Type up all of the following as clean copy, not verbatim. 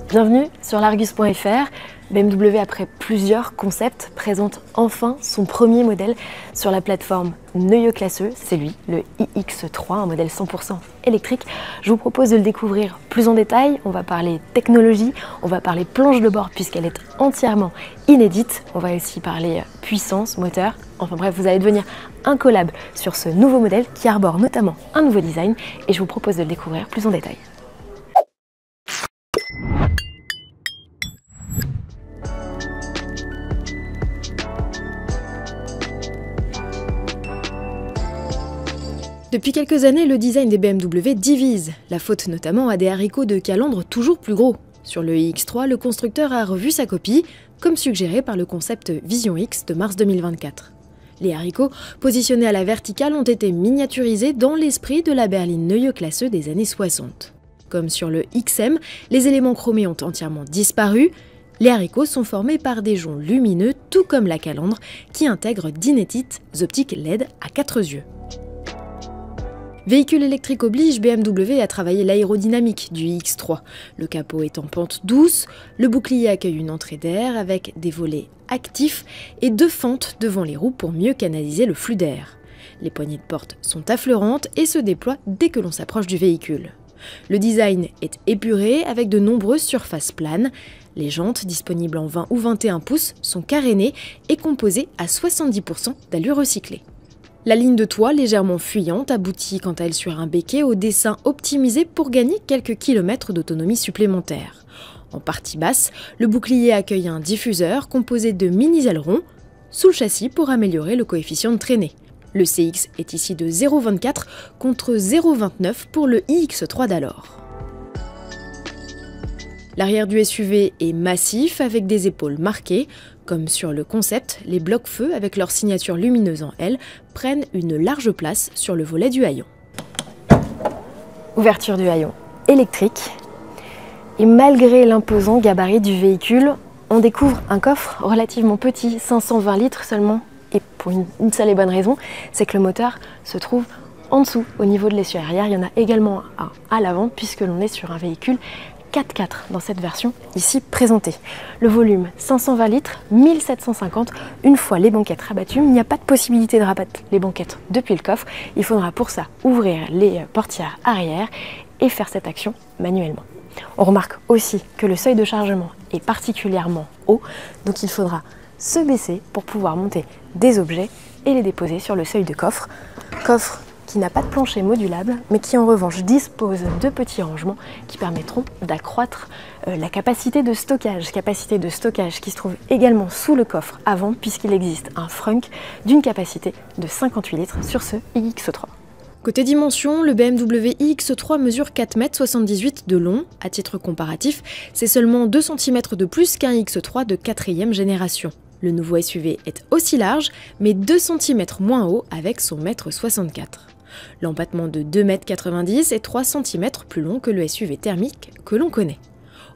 Bienvenue sur l'Argus.fr. BMW, après plusieurs concepts, présente enfin son premier modèle sur la plateforme Neue Klasse. C'est lui, le iX3, un modèle 100% électrique. Je vous propose de le découvrir plus en détail. On va parler technologie, on va parler planche de bord puisqu'elle est entièrement inédite. On va aussi parler puissance, moteur. Enfin bref, vous allez devenir un collab sur ce nouveau modèle qui arbore notamment un nouveau design et je vous propose de le découvrir plus en détail. Depuis quelques années, le design des BMW divise, la faute notamment à des haricots de calandre toujours plus gros. Sur le iX3, le constructeur a revu sa copie, comme suggéré par le concept Vision X de mars 2024. Les haricots, positionnés à la verticale, ont été miniaturisés dans l'esprit de la berline Neue Klasse des années 60. Comme sur le XM, les éléments chromés ont entièrement disparu. Les haricots sont formés par des joncs lumineux, tout comme la calandre, qui intègre d'inédites optiques LED à 4 yeux. Véhicule électrique oblige, BMW a travaillé l'aérodynamique du iX3. Le capot est en pente douce, le bouclier accueille une entrée d'air avec des volets actifs et 2 fentes devant les roues pour mieux canaliser le flux d'air. Les poignées de porte sont affleurantes et se déploient dès que l'on s'approche du véhicule. Le design est épuré avec de nombreuses surfaces planes. Les jantes, disponibles en 20 ou 21 pouces, sont carénées et composées à 70% d'allure recyclée. La ligne de toit, légèrement fuyante, aboutit quant à elle sur un béquet au dessin optimisé pour gagner quelques kilomètres d'autonomie supplémentaire. En partie basse, le bouclier accueille un diffuseur composé de mini-ailerons sous le châssis pour améliorer le coefficient de traînée. Le CX est ici de 0,24 contre 0,29 pour le iX3 d'alors. L'arrière du SUV est massif avec des épaules marquées. Comme sur le concept, les blocs-feux avec leur signature lumineuse en L prennent une large place sur le volet du haillon. Ouverture du haillon électrique. Et malgré l'imposant gabarit du véhicule, on découvre un coffre relativement petit, 520 litres seulement. Et pour une seule et bonne raison, c'est que le moteur se trouve en dessous, au niveau de l'essieu arrière. Il y en a également un à l'avant puisque l'on est sur un véhicule 4x4 dans cette version ici présentée. Le volume 520 litres, 1750. Une fois les banquettes rabattues, il n'y a pas de possibilité de rabattre les banquettes depuis le coffre. Il faudra pour ça ouvrir les portières arrière et faire cette action manuellement. On remarque aussi que le seuil de chargement est particulièrement haut, donc il faudra se baisser pour pouvoir monter des objets et les déposer sur le seuil de coffre. Coffre qui n'a pas de plancher modulable, mais qui en revanche dispose de petits rangements qui permettront d'accroître la capacité de stockage qui se trouve également sous le coffre avant, puisqu'il existe un frunk d'une capacité de 58 litres sur ce iX3. Côté dimension, le BMW iX3 mesure 4,78 m de long. À titre comparatif, c'est seulement 2 cm de plus qu'un iX3 de 4e génération. Le nouveau SUV est aussi large, mais 2 cm moins haut avec son 1,64 m. L'empattement de 2,90 m est 3 cm plus long que le SUV thermique que l'on connaît.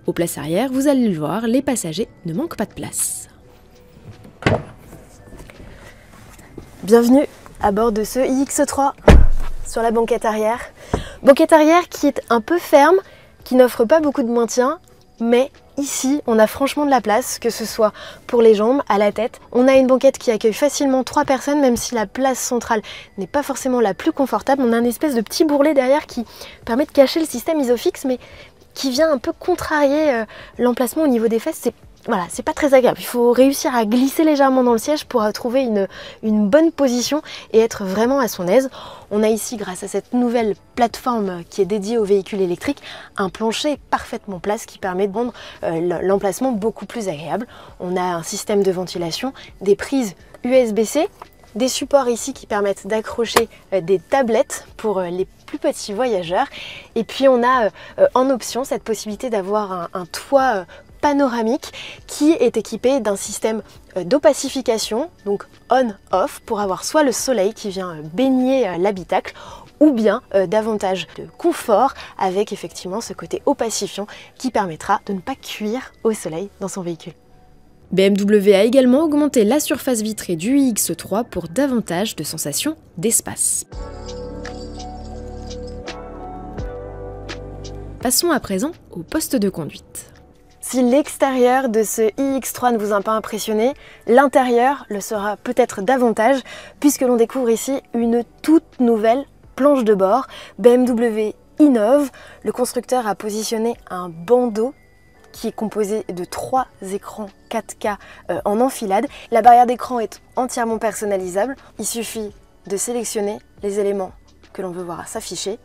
Aux places arrière, vous allez le voir, les passagers ne manquent pas de place. Bienvenue à bord de ce iX3 sur la banquette arrière. Banquette arrière qui est un peu ferme, qui n'offre pas beaucoup de maintien, mais ici, on a franchement de la place, que ce soit pour les jambes, à la tête. On a une banquette qui accueille facilement 3 personnes, même si la place centrale n'est pas forcément la plus confortable. On a une espèce de petit bourrelet derrière qui permet de cacher le système Isofix, mais qui vient un peu contrarier l'emplacement au niveau des fesses. Voilà, c'est pas très agréable. Il faut réussir à glisser légèrement dans le siège pour trouver une bonne position et être vraiment à son aise. On a ici, grâce à cette nouvelle plateforme qui est dédiée aux véhicules électriques, un plancher parfaitement plat qui permet de rendre l'emplacement beaucoup plus agréable. On a un système de ventilation, des prises USB-C, des supports ici qui permettent d'accrocher des tablettes pour les plus petits voyageurs. Et puis on a en option cette possibilité d'avoir un toit panoramique qui est équipé d'un système d'opacification, donc on-off, pour avoir soit le soleil qui vient baigner l'habitacle, ou bien davantage de confort avec effectivement ce côté opacifiant qui permettra de ne pas cuire au soleil dans son véhicule. BMW a également augmenté la surface vitrée du iX3 pour davantage de sensations d'espace. Passons à présent au poste de conduite. Si l'extérieur de ce iX3 ne vous a pas impressionné, l'intérieur le sera peut-être davantage puisque l'on découvre ici une toute nouvelle planche de bord. BMW innove, le constructeur a positionné un bandeau qui est composé de 3 écrans 4K en enfilade. La barrière d'écran est entièrement personnalisable. Il suffit de sélectionner les éléments que l'on veut voir s'afficher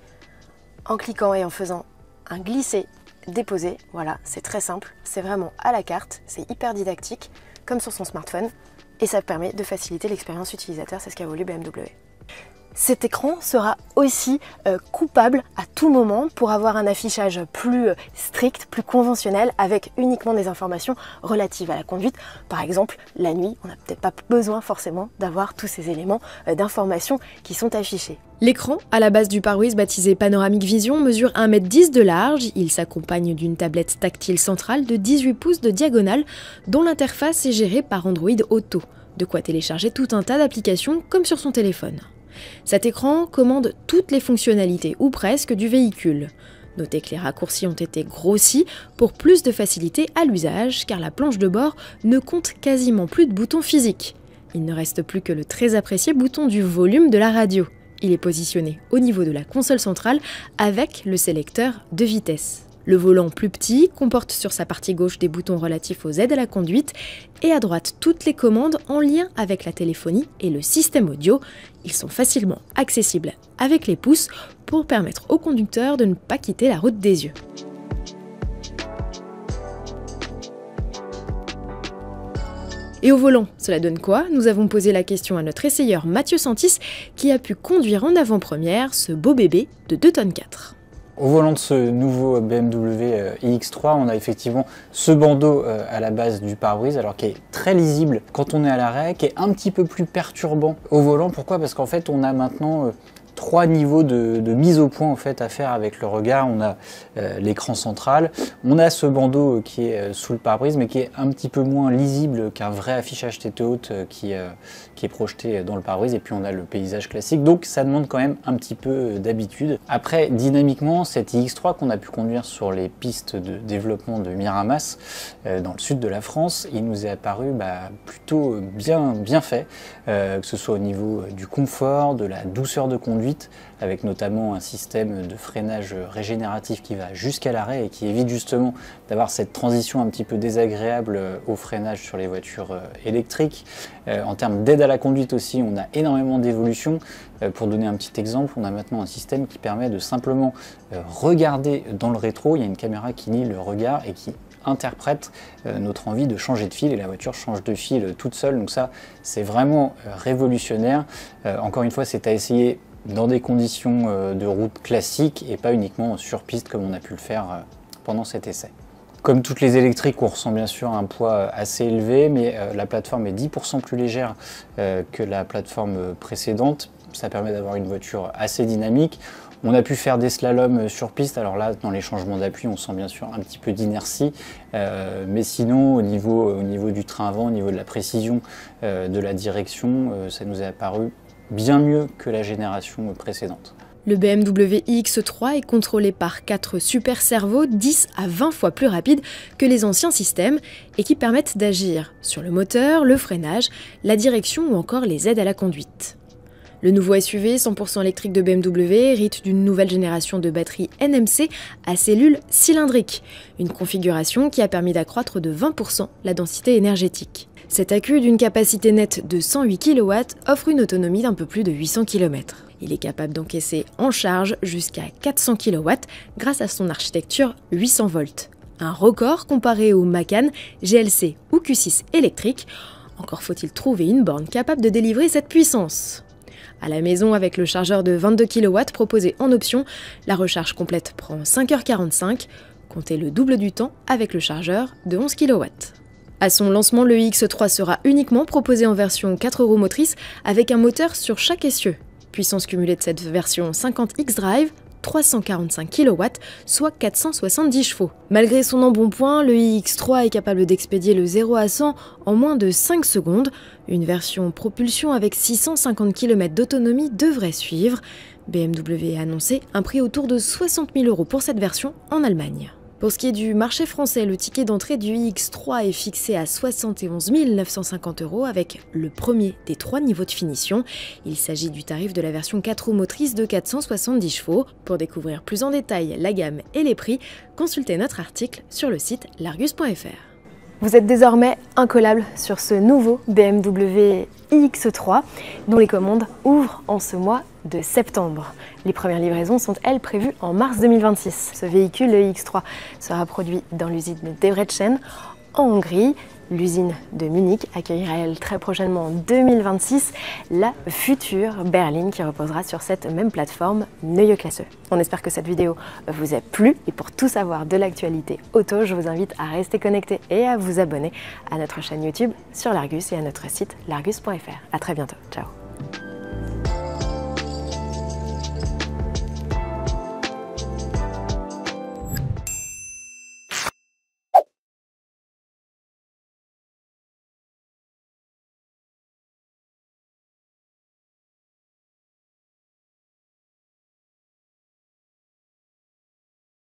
en cliquant et en faisant un glisser-déposer. Voilà, c'est très simple, c'est vraiment à la carte, c'est hyper didactique, comme sur son smartphone, et ça permet de faciliter l'expérience utilisateur, c'est ce qu'a voulu BMW. Cet écran sera aussi coupable à tout moment pour avoir un affichage plus strict, plus conventionnel, avec uniquement des informations relatives à la conduite. Par exemple, la nuit, on n'a peut-être pas besoin forcément d'avoir tous ces éléments d'information qui sont affichés. L'écran, à la base du pare-brise baptisé Panoramic Vision, mesure 1,10 m de large. Il s'accompagne d'une tablette tactile centrale de 18 pouces de diagonale, dont l'interface est gérée par Android Auto. De quoi télécharger tout un tas d'applications comme sur son téléphone. Cet écran commande toutes les fonctionnalités, ou presque, du véhicule. Notez que les raccourcis ont été grossis pour plus de facilité à l'usage, car la planche de bord ne compte quasiment plus de boutons physiques. Il ne reste plus que le très apprécié bouton du volume de la radio. Il est positionné au niveau de la console centrale avec le sélecteur de vitesse. Le volant plus petit comporte sur sa partie gauche des boutons relatifs aux aides à la conduite et à droite toutes les commandes en lien avec la téléphonie et le système audio. Ils sont facilement accessibles avec les pouces pour permettre au conducteur de ne pas quitter la route des yeux. Et au volant, cela donne quoi? Nous avons posé la question à notre essayeur Mathieu Santis qui a pu conduire en avant-première ce beau bébé de 2,4 tonnes. Au volant de ce nouveau BMW iX3, on a effectivement ce bandeau à la base du pare-brise, alors qui est très lisible quand on est à l'arrêt, qui est un petit peu plus perturbant au volant. Pourquoi? Parce qu'en fait, on a maintenant 3 niveaux de mise au point en fait à faire avec le regard. On a l'écran central, on a ce bandeau qui est sous le pare-brise, mais qui est un petit peu moins lisible qu'un vrai affichage tête haute qui est projeté dans le pare-brise, et puis on a le paysage classique, donc ça demande quand même un petit peu d'habitude. Après, dynamiquement, cette iX3 qu'on a pu conduire sur les pistes de développement de Miramas, dans le sud de la France, il nous est apparu plutôt bien fait, que ce soit au niveau du confort, de la douceur de conduite, avec notamment un système de freinage régénératif qui va jusqu'à l'arrêt et qui évite justement d'avoir cette transition un petit peu désagréable au freinage sur les voitures électriques. En termes d'aide à la conduite aussi, on a énormément d'évolutions. Pour donner un petit exemple, on a maintenant un système qui permet de simplement regarder dans le rétro. Il y a une caméra qui lie le regard et qui interprète notre envie de changer de fil, et la voiture change de fil toute seule. Donc ça, c'est vraiment révolutionnaire. Encore une fois, c'est à essayer dans des conditions de route classiques et pas uniquement sur piste comme on a pu le faire pendant cet essai. Comme toutes les électriques, on ressent bien sûr un poids assez élevé, mais la plateforme est 10% plus légère que la plateforme précédente. Ça permet d'avoir une voiture assez dynamique. On a pu faire des slaloms sur piste, alors là, dans les changements d'appui, on sent bien sûr un petit peu d'inertie, mais sinon, au niveau du train avant, au niveau de la précision de la direction, ça nous est apparu bien mieux que la génération précédente. Le BMW iX3 est contrôlé par 4 super servos 10 à 20 fois plus rapides que les anciens systèmes et qui permettent d'agir sur le moteur, le freinage, la direction ou encore les aides à la conduite. Le nouveau SUV 100% électrique de BMW hérite d'une nouvelle génération de batterie NMC à cellules cylindriques, une configuration qui a permis d'accroître de 20% la densité énergétique. Cet accu d'une capacité nette de 108 kW offre une autonomie d'un peu plus de 800 km. Il est capable d'encaisser en charge jusqu'à 400 kW grâce à son architecture 800 volts. Un record comparé au Macan, GLC ou Q6 électrique. Encore faut-il trouver une borne capable de délivrer cette puissance. À la maison, avec le chargeur de 22 kW proposé en option, la recharge complète prend 5h45, comptez le double du temps avec le chargeur de 11 kW. À son lancement, le iX3 sera uniquement proposé en version 4 roues motrices avec un moteur sur chaque essieu. Puissance cumulée de cette version 50 xDrive, 345 kW, soit 470 chevaux. Malgré son embonpoint, le iX3 est capable d'expédier le 0 à 100 en moins de 5 secondes. Une version propulsion avec 650 km d'autonomie devrait suivre. BMW a annoncé un prix autour de 60 000 € pour cette version en Allemagne. Pour ce qui est du marché français, le ticket d'entrée du iX3 est fixé à 71 950 € avec le premier des 3 niveaux de finition. Il s'agit du tarif de la version 4 roues motrices de 470 chevaux. Pour découvrir plus en détail la gamme et les prix, consultez notre article sur le site largus.fr. Vous êtes désormais incollable sur ce nouveau BMW iX3 dont les commandes ouvrent en ce mois de septembre. Les premières livraisons sont, elles, prévues en mars 2026. Ce véhicule, le iX3, sera produit dans l'usine de Debrecen, en Hongrie. L'usine de Munich accueillera, elle, très prochainement en 2026 la future berline qui reposera sur cette même plateforme Neue Klasse. On espère que cette vidéo vous a plu et pour tout savoir de l'actualité auto, je vous invite à rester connecté et à vous abonner à notre chaîne YouTube sur Largus et à notre site largus.fr. À très bientôt. Ciao.